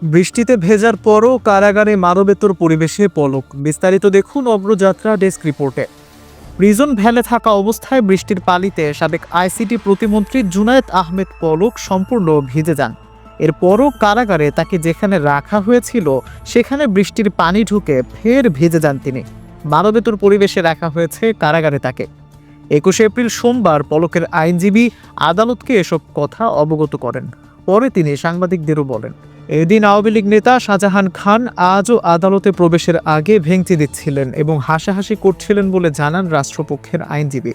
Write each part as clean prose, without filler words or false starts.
বৃষ্টিতে ভেজার পরও কারাগারে মানবেতর পরিবেশে পলক। বিস্তারিত দেখুন অগ্রযাত্রা ডেস্ক রিপোর্টে। প্রিজন ভ্যানে থাকা অবস্থায় বৃষ্টির পানিতে সাবেক আইসিটি প্রতিমন্ত্রী জুনায়েদ আহমেদ পলক সম্পূর্ণ ভিজে যান। এরপরও কারাগারে তাকে যেখানে রাখা হয়েছিল সেখানে বৃষ্টির পানি ঢুকে ফের ভিজে যান তিনি। মানবেতর পরিবেশে রাখা হয়েছে কারাগারে তাকে। 21 এপ্রিল সোমবার পলকের আইনজীবী আদালতকে এসব কথা অবগত করেন। পরে তিনি সাংবাদিকদেরও বলেন, এদিন আওয়ামী লীগ নেতা শাহজাহান খান আজও আদালতে প্রবেশের আগে ভেঙচি দিচ্ছিলেন এবং হাসাহাসি করছিলেন বলে জানান রাষ্ট্রপক্ষের আইনজীবী।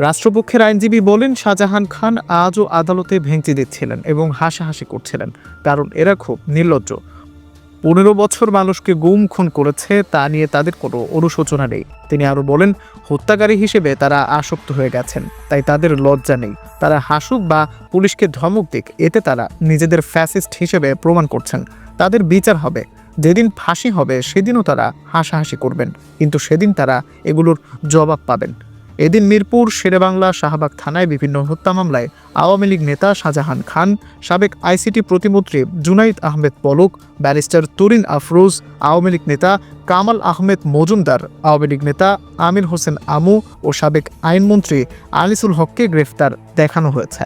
রাষ্ট্রপক্ষের আইনজীবী বলেন, শাহজাহান খান আজও আদালতে ভেঙচি দিচ্ছিলেন এবং হাসাহাসি করছিলেন, কারণ এরা খুব নির্লজ্জ। 15 বছর মানুষকে গুম খুন করেছে, তা নিয়ে তাদের কোনো অনুশোচনা নেই। তিনি আরও বলেন, হত্যাকারী হিসেবে তারা আসক্ত হয়ে গেছেন, তাই তাদের লজ্জা নেই। তারা হাসুক বা পুলিশকে ধমক দিক, এতে তারা নিজেদের ফ্যাসিস্ট হিসেবে প্রমাণ করছেন। তাদের বিচার হবে, যেদিন ফাঁসি হবে সেদিনও তারা হাসাহাসি করবেন, কিন্তু সেদিন তারা এগুলোর জবাব পাবেন। এদিন মিরপুর শেরেবাংলা শাহবাগ থানায় বিভিন্ন হত্যা মামলায় আওয়ামী লীগ নেতা শাহজাহান খান, সাবেক আইসিটি প্রতিমন্ত্রী জুনাইদ আহমেদ পলক, ব্যারিস্টার তুরিন আফরোজ, আওয়ামী লীগ নেতা কামাল আহমেদ মজুমদার, আওয়ামী লীগ নেতা আমির হোসেন আমু ও সাবেক আইনমন্ত্রী আনিসুল হককে গ্রেফতার দেখানো হয়েছে।